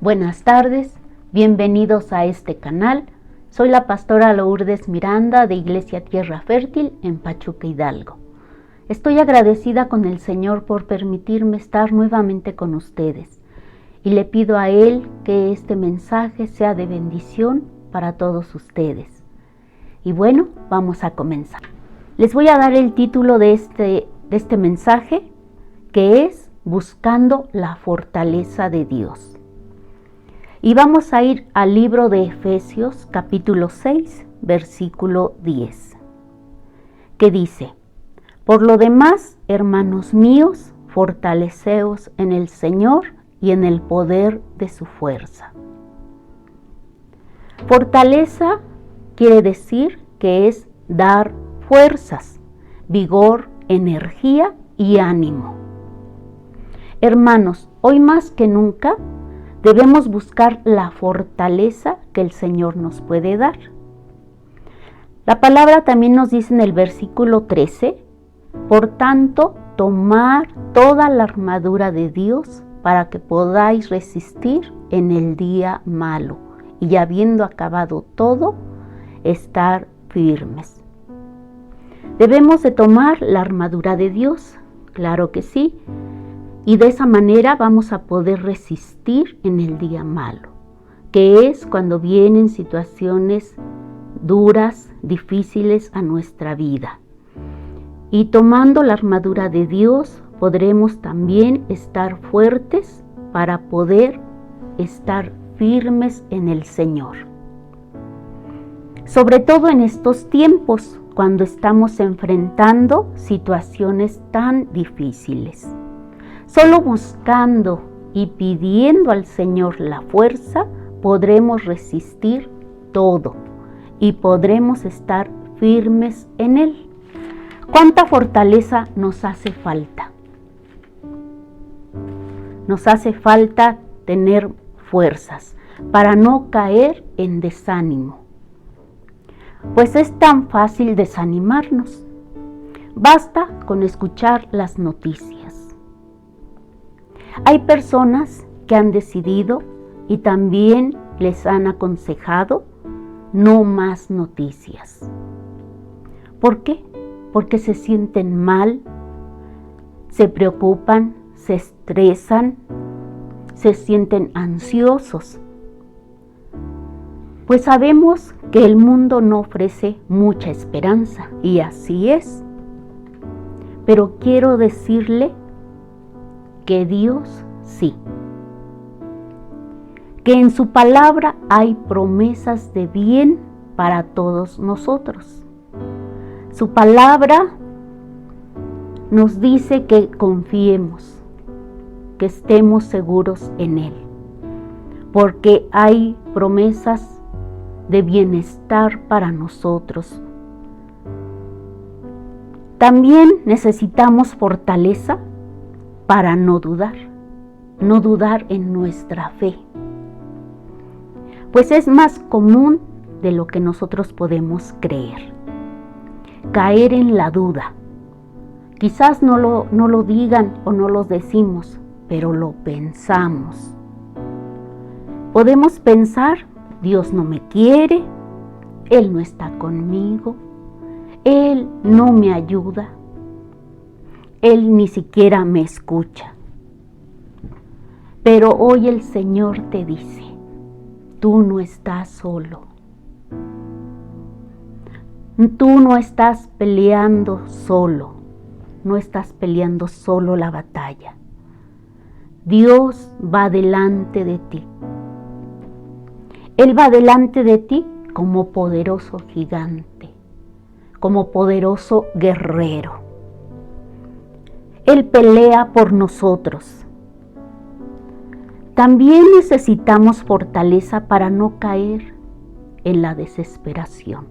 Buenas tardes, bienvenidos a este canal. Soy la pastora Lourdes Miranda de Iglesia Tierra Fértil en Pachuca, Hidalgo. Estoy agradecida con el Señor por permitirme estar nuevamente con ustedes y le pido a Él que este mensaje sea de bendición para todos ustedes. Y bueno, vamos a comenzar. Les voy a dar el título de este mensaje, que es Buscando la fortaleza de Dios. Y vamos a ir al libro de Efesios, capítulo 6, versículo 10, que dice: Por lo demás, hermanos míos, fortaleceos en el Señor y en el poder de su fuerza. Fortaleza quiere decir que es dar fuerzas, vigor, energía y ánimo. Hermanos, hoy más que nunca debemos buscar la fortaleza que el Señor nos puede dar. La palabra también nos dice en el versículo 13, por tanto, tomar toda la armadura de Dios para que podáis resistir en el día malo y habiendo acabado todo, estar firmes. Debemos de tomar la armadura de Dios, claro que sí, y de esa manera vamos a poder resistir en el día malo, que es cuando vienen situaciones duras, difíciles a nuestra vida. Y tomando la armadura de Dios, podremos también estar fuertes para poder estar firmes en el Señor. Sobre todo en estos tiempos, cuando estamos enfrentando situaciones tan difíciles. Solo buscando y pidiendo al Señor la fuerza, podremos resistir todo y podremos estar firmes en Él. ¿Cuánta fortaleza nos hace falta? Nos hace falta tener fuerzas para no caer en desánimo. Pues es tan fácil desanimarnos. Basta con escuchar las noticias. Hay personas que han decidido y también les han aconsejado no más noticias. ¿Por qué? Porque se sienten mal, se preocupan, se estresan, se sienten ansiosos. Pues sabemos que el mundo no ofrece mucha esperanza y así es. Pero quiero decirle que Dios sí, que en su palabra hay promesas de bien para todos nosotros. Su palabra nos dice que confiemos, que estemos seguros en Él, porque hay promesas de bienestar para nosotros. También necesitamos fortaleza para no dudar en nuestra fe. Pues es más común de lo que nosotros podemos creer. Caer en la duda. Quizás no lo digan o no lo decimos, pero lo pensamos. Podemos pensar, Dios no me quiere, Él no está conmigo, Él no me ayuda, Él ni siquiera me escucha. Pero hoy el Señor te dice, tú no estás solo. Tú no estás peleando solo. No estás peleando solo la batalla. Dios va delante de ti. Él va delante de ti como poderoso gigante, como poderoso guerrero. Él pelea por nosotros. También necesitamos fortaleza para no caer en la desesperación.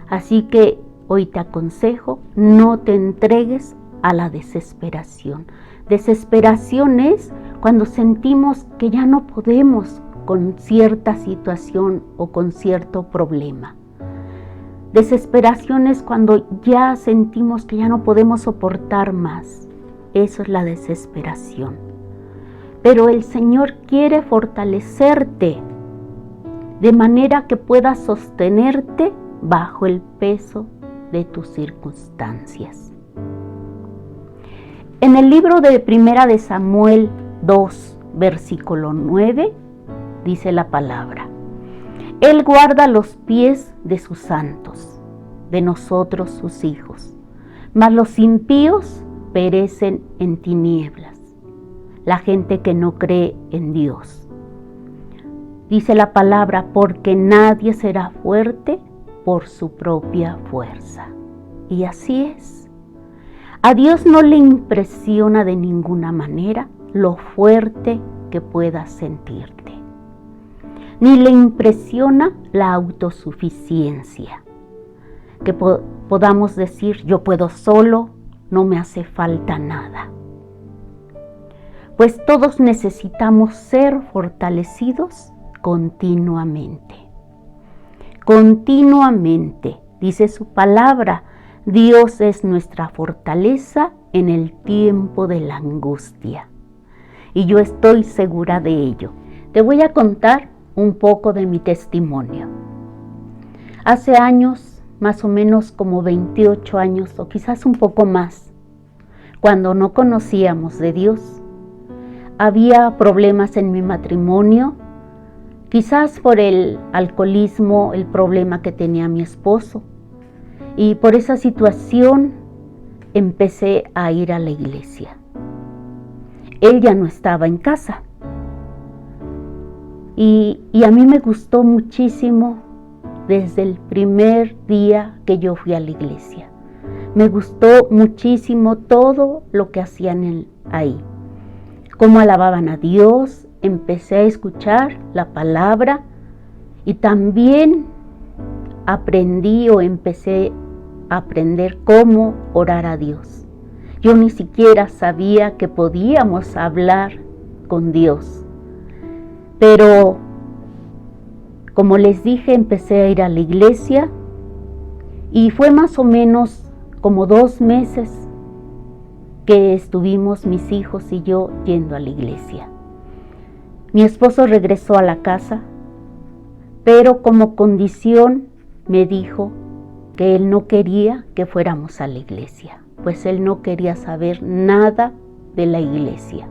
Así que hoy te aconsejo, no te entregues a la desesperación. Desesperación es cuando sentimos que ya no podemos con cierta situación o con cierto problema. Desesperación es cuando ya sentimos que ya no podemos soportar más. Eso es la desesperación. pero el Señor quiere fortalecerte de manera que puedas sostenerte bajo el peso de tus circunstancias. En el libro de Primera de Samuel 2, versículo 9, dice la palabra: Él guarda los pies de sus santos, de nosotros sus hijos, mas los impíos perecen en tinieblas, la gente que no cree en Dios. Dice la palabra, porque nadie será fuerte por su propia fuerza. Y así es. A Dios no le impresiona de ninguna manera lo fuerte que puedas sentirte. Ni le impresiona la autosuficiencia. Que podamos decir, yo puedo solo, no me hace falta nada. Pues todos necesitamos ser fortalecidos continuamente. Continuamente, dice su palabra, Dios es nuestra fortaleza en el tiempo de la angustia. Y yo estoy segura de ello. Te voy a contar un poco de mi testimonio. Hace años, más o menos como 28 años o quizás un poco más, cuando no conocíamos de Dios, había problemas en mi matrimonio, quizás por el alcoholismo, el problema que tenía mi esposo. Y por esa situación empecé a ir a la iglesia. Él ya no estaba en casa. Y a mí me gustó muchísimo desde el primer día que yo fui a la iglesia. Me gustó muchísimo todo lo que hacían ahí. Cómo alababan a Dios. Empecé a escuchar la palabra y también empecé a aprender cómo orar a Dios. Yo ni siquiera sabía que podíamos hablar con Dios. Pero, como les dije, empecé a ir a la iglesia y fue más o menos como 2 meses que estuvimos mis hijos y yo yendo a la iglesia. Mi esposo regresó a la casa, pero como condición me dijo que él no quería que fuéramos a la iglesia, pues él no quería saber nada de la iglesia.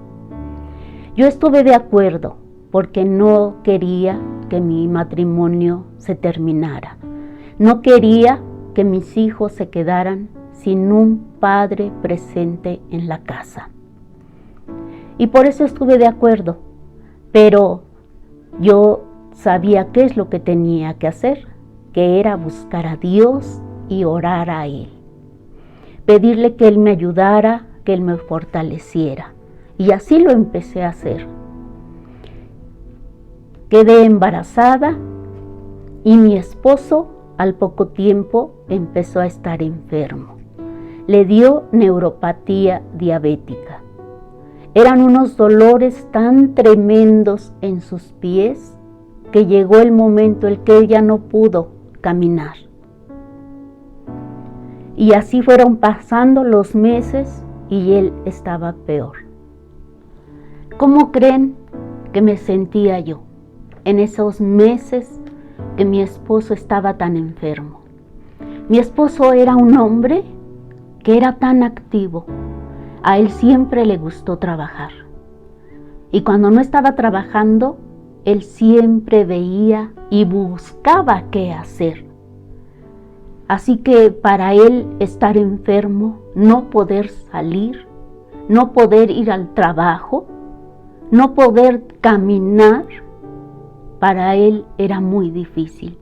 Yo estuve de acuerdo porque no quería que mi matrimonio se terminara. No quería que mis hijos se quedaran sin un padre presente en la casa. Y por eso estuve de acuerdo. Pero yo sabía qué es lo que tenía que hacer, que era buscar a Dios y orar a Él. Pedirle que Él me ayudara, que Él me fortaleciera. Y así lo empecé a hacer. Quedé embarazada y mi esposo al poco tiempo empezó a estar enfermo. Le dio neuropatía diabética. Eran unos dolores tan tremendos en sus pies que llegó el momento en que él ya no pudo caminar. Y así fueron pasando los meses y él estaba peor. ¿Cómo creen que me sentía yo en esos meses que mi esposo estaba tan enfermo? Mi esposo era un hombre que era tan activo. A él siempre le gustó trabajar. Y cuando no estaba trabajando, él siempre veía y buscaba qué hacer. Así que para él estar enfermo, no poder salir, no poder ir al trabajo, no poder caminar, para él era muy difícil.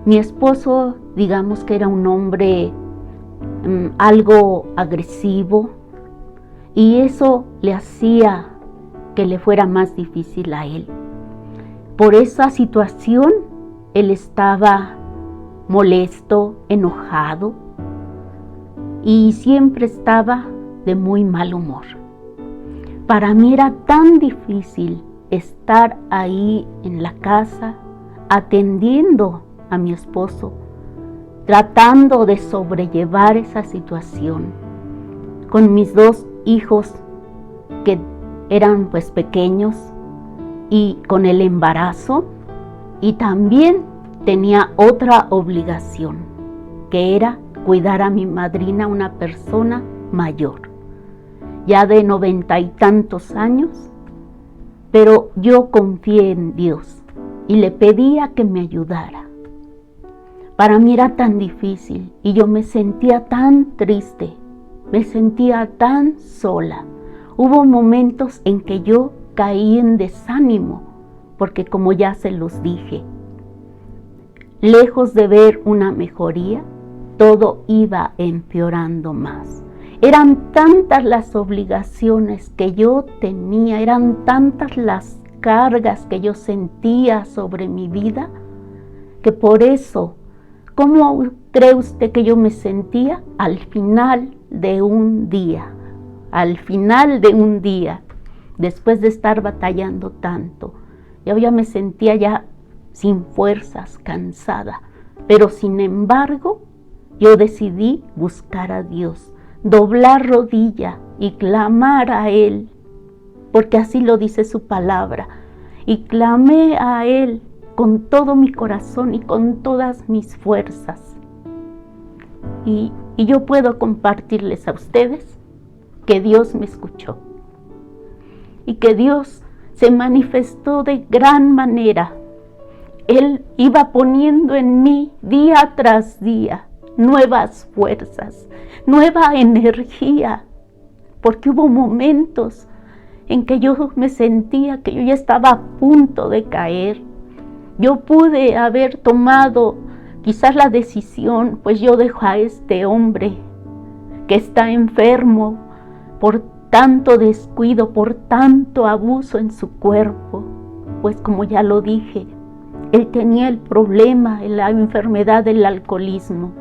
Mi esposo, digamos que era un hombre algo agresivo, y eso le hacía que le fuera más difícil a él. Por esa situación, él estaba molesto, enojado y siempre estaba de muy mal humor. Para mí era tan difícil estar ahí en la casa atendiendo a mi esposo, tratando de sobrellevar esa situación con mis 2 hijos que eran pues pequeños y con el embarazo, y también tenía otra obligación, que era cuidar a mi madrina, una persona mayor, ya de 90 y tantos años, pero yo confié en Dios y le pedía que me ayudara. Para mí era tan difícil y yo me sentía tan triste, me sentía tan sola. Hubo momentos en que yo caí en desánimo, porque como ya se los dije, lejos de ver una mejoría, todo iba empeorando más. Eran tantas las obligaciones que yo tenía, eran tantas las cargas que yo sentía sobre mi vida, que por eso, ¿cómo cree usted que yo me sentía? Al final de un día, después de estar batallando tanto, yo ya me sentía ya sin fuerzas, cansada, pero sin embargo, yo decidí buscar a Dios, doblar rodilla y clamar a Él, porque así lo dice su palabra, y clamé a Él con todo mi corazón y con todas mis fuerzas. Y yo puedo compartirles a ustedes que Dios me escuchó y que Dios se manifestó de gran manera. Él iba poniendo en mí día tras día nuevas fuerzas, nueva energía, porque hubo momentos en que yo me sentía que yo ya estaba a punto de caer. Yo pude haber tomado quizás la decisión, pues yo dejo a este hombre que está enfermo por tanto descuido, por tanto abuso en su cuerpo, pues como ya lo dije, él tenía el problema, la enfermedad del alcoholismo.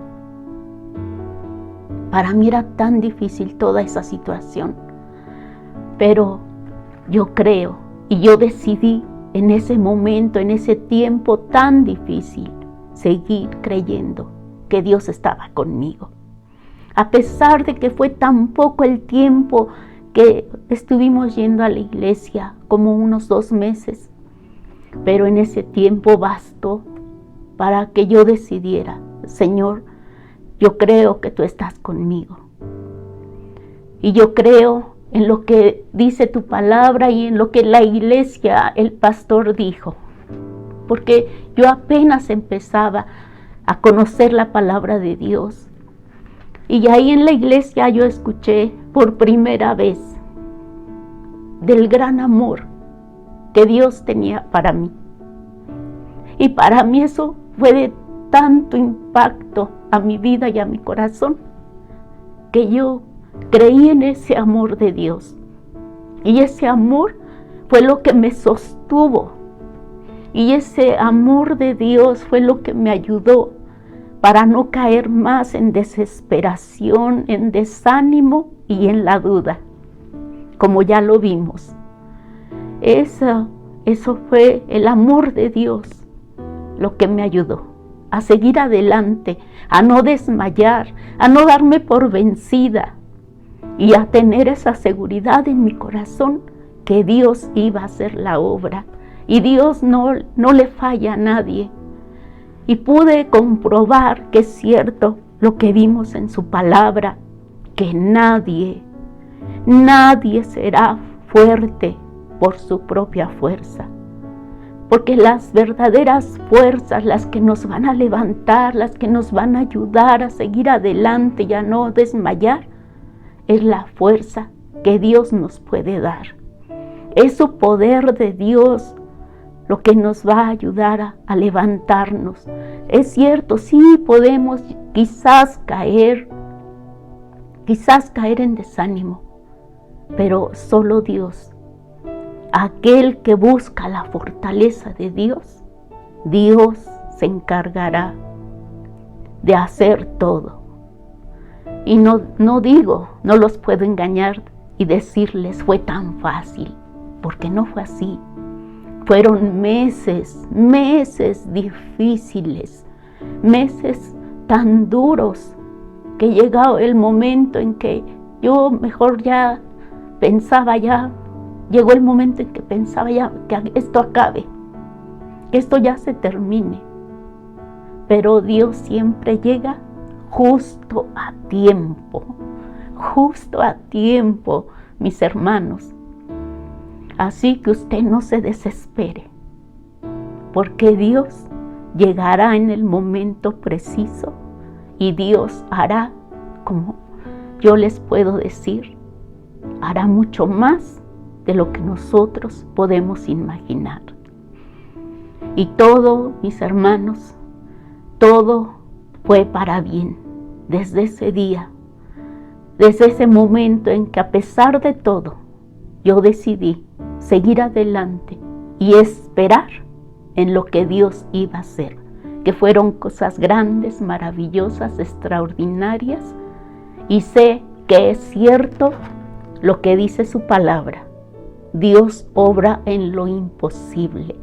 Para mí era tan difícil toda esa situación, pero yo creo y yo decidí en ese momento, en ese tiempo tan difícil, seguir creyendo que Dios estaba conmigo. A pesar de que fue tan poco el tiempo que estuvimos yendo a la iglesia, como unos 2 meses, pero en ese tiempo bastó para que yo decidiera, Señor, yo creo que tú estás conmigo. Y yo creo en lo que dice tu palabra y en lo que la iglesia, el pastor dijo. Porque yo apenas empezaba a conocer la palabra de Dios. Y ahí en la iglesia yo escuché por primera vez del gran amor que Dios tenía para mí. Y para mí eso fue de tanto impacto a mi vida y a mi corazón, que yo creí en ese amor de Dios. Y ese amor fue lo que me sostuvo. Y ese amor de Dios fue lo que me ayudó para no caer más en desesperación, en desánimo y en la duda, como ya lo vimos. Eso fue el amor de Dios lo que me ayudó a seguir adelante, a no desmayar, a no darme por vencida y a tener esa seguridad en mi corazón que Dios iba a hacer la obra. Y Dios no le falla a nadie. Y pude comprobar que es cierto lo que vimos en su palabra, que nadie será fuerte por su propia fuerza. Porque las verdaderas fuerzas, las que nos van a levantar, las que nos van a ayudar a seguir adelante y a no desmayar, es la fuerza que Dios nos puede dar. Es su poder de Dios lo que nos va a ayudar a levantarnos. Es cierto, sí podemos quizás caer en desánimo, pero solo Dios, aquel que busca la fortaleza de Dios, Dios se encargará de hacer todo. Y no los puedo engañar y decirles fue tan fácil, porque no fue así. Fueron meses difíciles, meses tan duros, que llegó el momento en que yo mejor ya pensaba ya llegó el momento en que pensaba ya que esto acabe, que esto ya se termine. Pero Dios siempre llega justo a tiempo, mis hermanos. Así que usted no se desespere, porque Dios llegará en el momento preciso y Dios hará, como yo les puedo decir, hará mucho más de lo que nosotros podemos imaginar. Y todo, mis hermanos, todo fue para bien desde ese día, desde ese momento en que a pesar de todo, yo decidí seguir adelante y esperar en lo que Dios iba a hacer, que fueron cosas grandes, maravillosas, extraordinarias, y sé que es cierto lo que dice su palabra. Dios obra en lo imposible.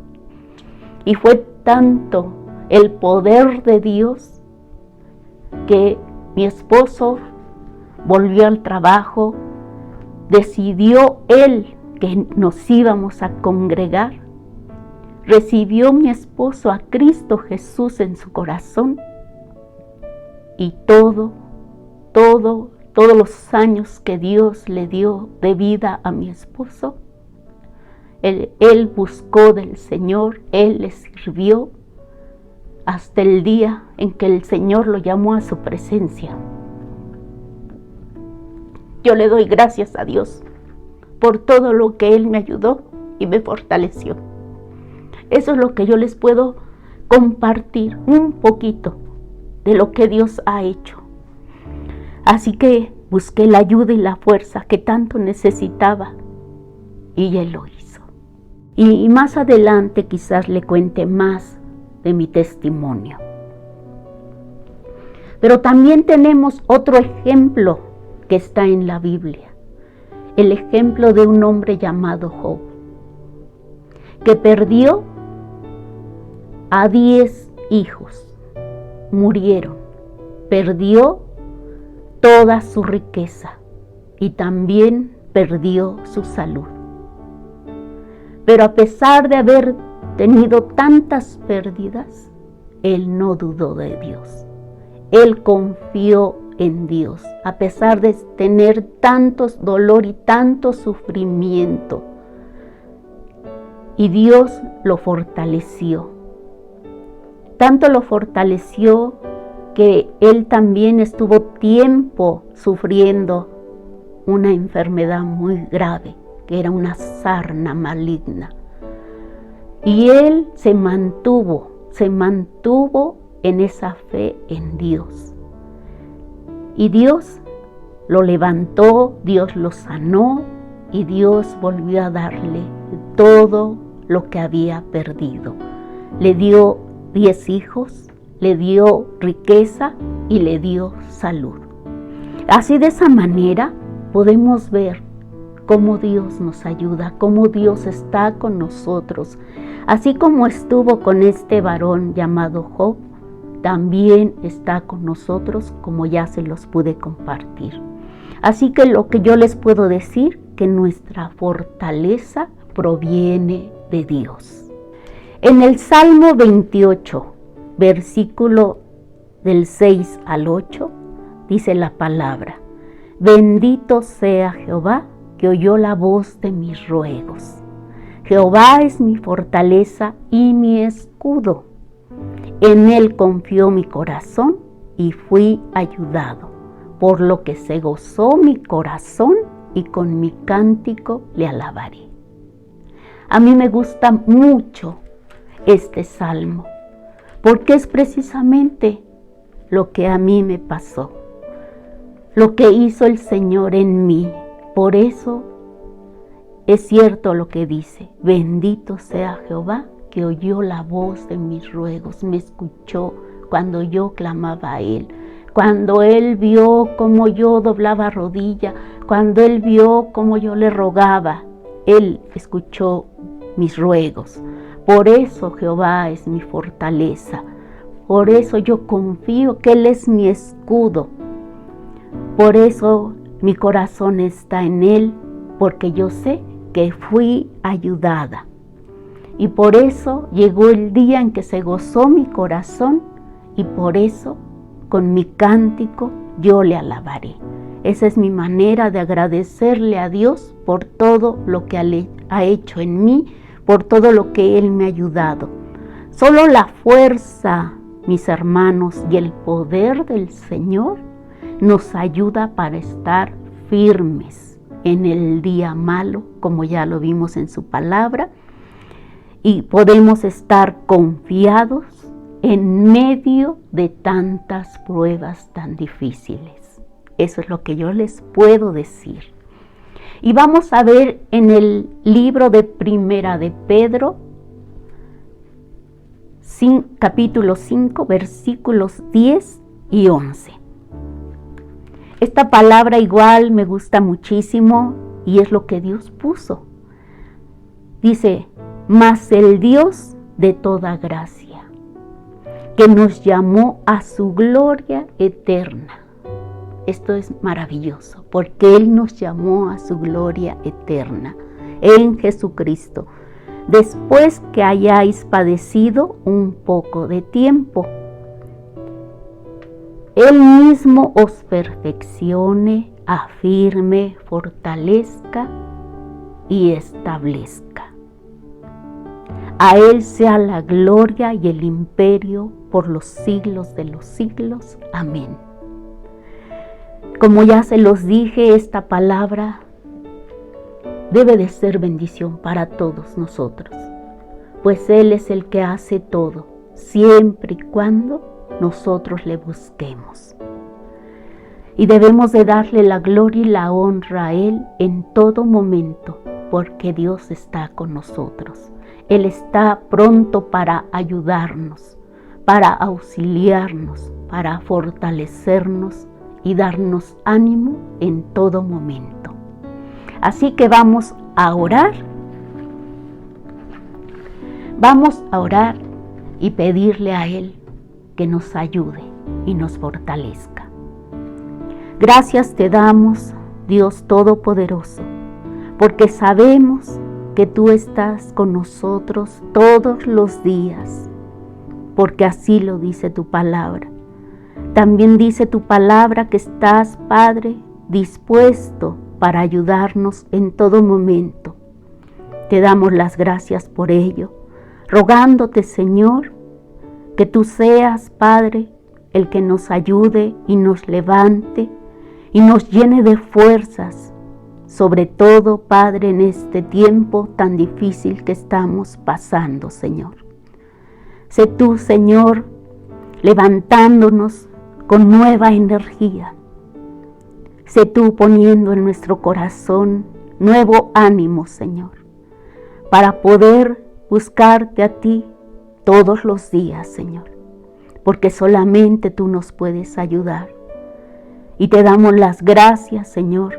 Y fue tanto el poder de Dios que mi esposo volvió al trabajo, decidió él que nos íbamos a congregar, recibió mi esposo a Cristo Jesús en su corazón y todos los años que Dios le dio de vida a mi esposo, él buscó del Señor, él le sirvió hasta el día en que el Señor lo llamó a su presencia. Yo le doy gracias a Dios por todo lo que Él me ayudó y me fortaleció. Eso es lo que yo les puedo compartir, un poquito de lo que Dios ha hecho. Así que busqué la ayuda y la fuerza que tanto necesitaba y Él lo hizo. Y más adelante quizás le cuente más de mi testimonio. Pero también tenemos otro ejemplo que está en la Biblia. El ejemplo de un hombre llamado Job, que perdió a 10 hijos, murieron, perdió toda su riqueza y también perdió su salud. Pero a pesar de haber tenido tantas pérdidas, él no dudó de Dios. Él confió en Dios, a pesar de tener tantos dolor y tanto sufrimiento. Y Dios lo fortaleció. Tanto lo fortaleció que él también estuvo tiempo sufriendo una enfermedad muy grave, que era una sarna maligna. Y él se mantuvo en esa fe en Dios. Y Dios lo levantó, Dios lo sanó y Dios volvió a darle todo lo que había perdido. Le dio 10 hijos, le dio riqueza y le dio salud. Así, de esa manera podemos ver cómo Dios nos ayuda, cómo Dios está con nosotros. Así como estuvo con este varón llamado Job, también está con nosotros, como ya se los pude compartir. Así que lo que yo les puedo decir, que nuestra fortaleza proviene de Dios. En el Salmo 28, versículo del 6 al 8, dice la palabra: bendito sea Jehová, que oyó la voz de mis ruegos. Jehová es mi fortaleza y mi escudo. En él confió mi corazón y fui ayudado, por lo que se gozó mi corazón y con mi cántico le alabaré. A mí me gusta mucho este salmo, porque es precisamente lo que a mí me pasó, lo que hizo el Señor en mí. Por eso es cierto lo que dice: bendito sea Jehová, que oyó la voz de mis ruegos, me escuchó cuando yo clamaba a Él, cuando Él vio cómo yo doblaba rodilla, cuando Él vio cómo yo le rogaba, Él escuchó mis ruegos. Por eso Jehová es mi fortaleza, por eso yo confío que Él es mi escudo, por eso mi corazón está en Él, porque yo sé porque fui ayudada. Y por eso llegó el día en que se gozó mi corazón, y por eso con mi cántico yo le alabaré. Esa es mi manera de agradecerle a Dios por todo lo que ha hecho en mí, por todo lo que Él me ha ayudado. Solo la fuerza, mis hermanos, y el poder del Señor nos ayuda para estar firmes en el día malo, como ya lo vimos en su palabra, y podemos estar confiados en medio de tantas pruebas tan difíciles. Eso es lo que yo les puedo decir. Y vamos a ver en el libro de Primera de Pedro, capítulo 5, versículos 10 y 11. Esta palabra igual me gusta muchísimo y es lo que Dios puso. Dice, mas el Dios de toda gracia, que nos llamó a su gloria eterna. Esto es maravilloso, porque Él nos llamó a su gloria eterna en Jesucristo, después que hayáis padecido un poco de tiempo. Él mismo os perfeccione, afirme, fortalezca y establezca. A Él sea la gloria y el imperio por los siglos de los siglos. Amén. Como ya se los dije, esta palabra debe de ser bendición para todos nosotros, pues Él es el que hace todo, siempre y cuando nosotros le busquemos. Y debemos de darle la gloria y la honra a Él en todo momento, porque Dios está con nosotros. Él está pronto para ayudarnos, para auxiliarnos, para fortalecernos y darnos ánimo en todo momento. Así que vamos a orar. Vamos a orar y pedirle a Él que nos ayude y nos fortalezca. Gracias te damos, Dios Todopoderoso, porque sabemos que tú estás con nosotros todos los días, porque así lo dice tu palabra. También dice tu palabra que estás, Padre, dispuesto para ayudarnos en todo momento. Te damos las gracias por ello, rogándote, Señor, que tú seas, Padre, el que nos ayude y nos levante y nos llene de fuerzas, sobre todo, Padre, en este tiempo tan difícil que estamos pasando, Señor. Sé tú, Señor, levantándonos con nueva energía. Sé tú poniendo en nuestro corazón nuevo ánimo, Señor, para poder buscarte a ti todos los días, Señor, porque solamente tú nos puedes ayudar. Y te damos las gracias, Señor,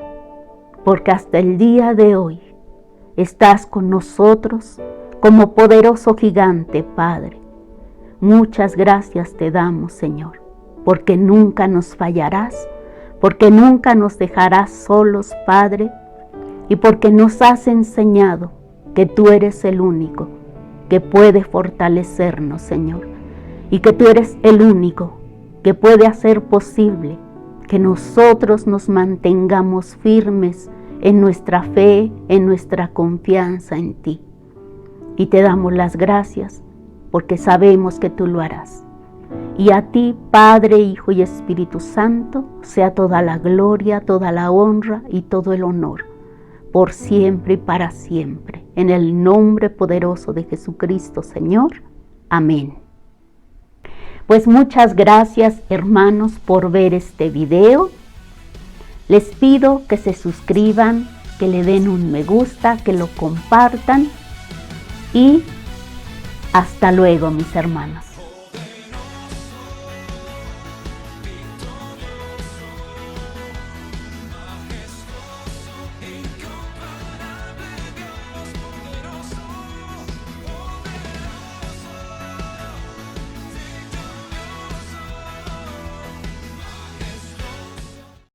porque hasta el día de hoy estás con nosotros como poderoso gigante, Padre. Muchas gracias te damos, Señor, porque nunca nos fallarás, porque nunca nos dejarás solos, Padre, y porque nos has enseñado que tú eres el único que puede fortalecernos, Señor, y que tú eres el único que puede hacer posible que nosotros nos mantengamos firmes en nuestra fe, en nuestra confianza en ti. Y te damos las gracias porque sabemos que tú lo harás. Y a ti, Padre, Hijo y Espíritu Santo, sea toda la gloria, toda la honra y todo el honor, por siempre y para siempre. En el nombre poderoso de Jesucristo, Señor. Amén. Pues muchas gracias, hermanos, por ver este video. Les pido que se suscriban, que le den un me gusta, que lo compartan y hasta luego, mis hermanos.